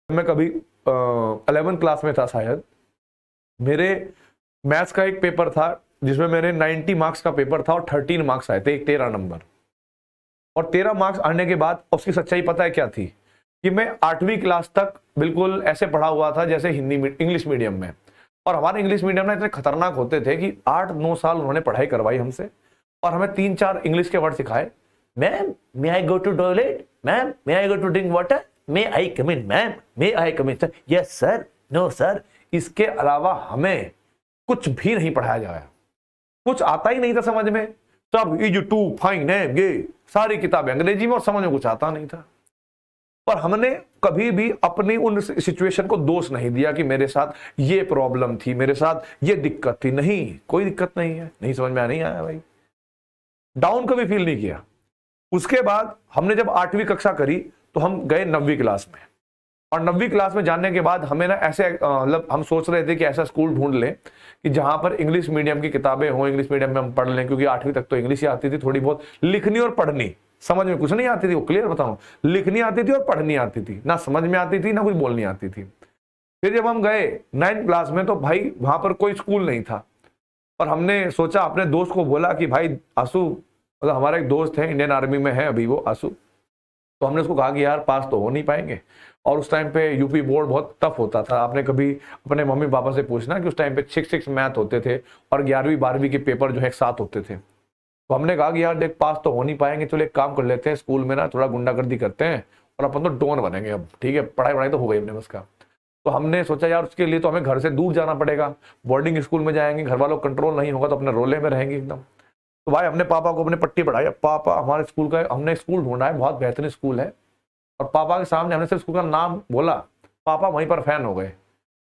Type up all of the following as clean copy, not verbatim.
मैं कभी 11th class में था शायद, मेरे मैथ्स का एक पेपर था जिसमें मेरे 90 मार्क्स का पेपर था और 13 मार्क्स आए थे, एक 13 नंबर। और 13 मार्क्स आने के बाद उसकी सच्चाई पता है क्या थी कि मैं 8वीं क्लास तक बिल्कुल ऐसे पढ़ा हुआ था जैसे इंग्लिश मीडियम में। और हमारे इंग्लिश मीडियम में इतने खतरनाक होते थे कि 8-9 साल उन्होंने पढ़ाई करवाई हमसे और हमें 3-4 इंग्लिश के वर्ड सिखाए। Ma'am may I go to toilet, ma'am may I go to drink water, may I come in, ma'am may I come in, sir yes sir, no sir. इसके अलावा हमें कुछ भी नहीं पढ़ाया जाया, कुछ आता ही नहीं था समझ में। सब इज टू फाइन है, ये सारी किताबें अंग्रेजी में और समझ में कुछ आता नहीं था। पर हमने कभी भी अपनी उन सिचुएशन को दोष नहीं दिया कि मेरे साथ ये प्रॉब्लम थी, मेरे साथ ये दिक्कत थी। नहीं, कोई दिक्कत नहीं है, नहीं समझ में नहीं आया भाई, डाउन कभी फील नहीं किया। उसके बाद हमने जब 8वीं कक्षा करी तो हम गए 9वीं क्लास में, और 9वीं क्लास में जाने के बाद हमें ना ऐसे मतलब हम सोच रहे थे कि ऐसा स्कूल ढूंढ लें कि जहां पर इंग्लिश मीडियम की किताबें हों, इंग्लिश मीडियम में हम पढ़ लें, क्योंकि 8वीं तक तो इंग्लिश ही आती थी, थोड़ी बहुत लिखनी और पढ़नी, समझ में कुछ नहीं आती थी। वो क्लियर बताऊं, लिखनी आती थी और पढ़नी आती थी, ना समझ में आती थी ना कुछ बोलनी आती थी। फिर जब हम गए 9th क्लास में तो भाई वहां पर कोई स्कूल नहीं था, और हमने सोचा, अपने दोस्त को बोला कि भाई आंसू, मतलब हमारा एक दोस्त है इंडियन आर्मी में है अभी वो आंसू, तो हमने उसको कहा कि यार पास तो हो नहीं पाएंगे। और उस टाइम पे यूपी बोर्ड बहुत टफ होता था, आपने कभी अपने मम्मी पापा से पूछना कि उस टाइम पे 6 मैथ होते थे और 11वीं 12वीं के पेपर जो है एक साथ होते थे। तो हमने कहा कि यार देख पास तो हो नहीं पाएंगे, चलो एक काम कर लेते हैं, स्कूल में ना थोड़ा गुंडागर्दी करते हैं और अपन तो डॉन बनेंगे अब, ठीक है, पढ़ाई वढ़ाई तो हो गई अपने बस का। तो हमने सोचा यार उसके लिए तो हमें घर से दूर जाना पड़ेगा, बोर्डिंग स्कूल में जाएंगे, घर वालों को कंट्रोल नहीं होगा तो अपने रोले में रहेंगे एकदम। तो भाई हमने पापा को अपने पट्टी पढ़ाई, पापा हमारे स्कूल का, हमने स्कूल ढूंढा है, बहुत बेहतरीन स्कूल है। और पापा के सामने हमने सिर्फ स्कूल का नाम बोला, पापा वहीं पर फैन हो गए।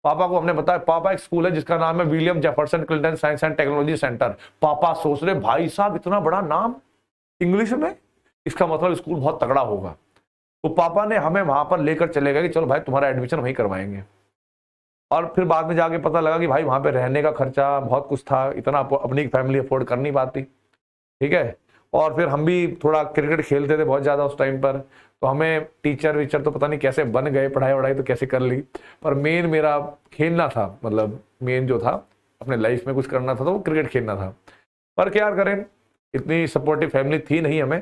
पापा को हमने बताया पापा एक स्कूल है जिसका नाम है William Jefferson Clinton science and technology centre. पापा सोच रहे भाई साहब इतना बड़ा नाम इंग्लिश में, इसका मतलब स्कूल बहुत तगड़ा होगा। तो पापा ने हमें वहां पर लेकर चले गए कि चलो भाई तुम्हारा एडमिशन वहीं करवाएंगे। और फिर बाद में जाके पता लगा कि भाई वहां पे रहने का खर्चा बहुत कुछ था, इतना अपनी फैमिली अफोर्ड कर नहीं पाती, ठीक है। और फिर हम भी थोड़ा क्रिकेट खेलते थे बहुत ज़्यादा उस टाइम पर, तो हमें टीचर वीचर तो पता नहीं कैसे बन गए, पढ़ाई वढ़ाई तो कैसे कर ली, पर मेन मेरा खेलना था, मतलब मेन जो था अपने लाइफ में कुछ करना था तो वो क्रिकेट खेलना था। पर क्या करें, इतनी सपोर्टिव फैमिली थी नहीं हमें,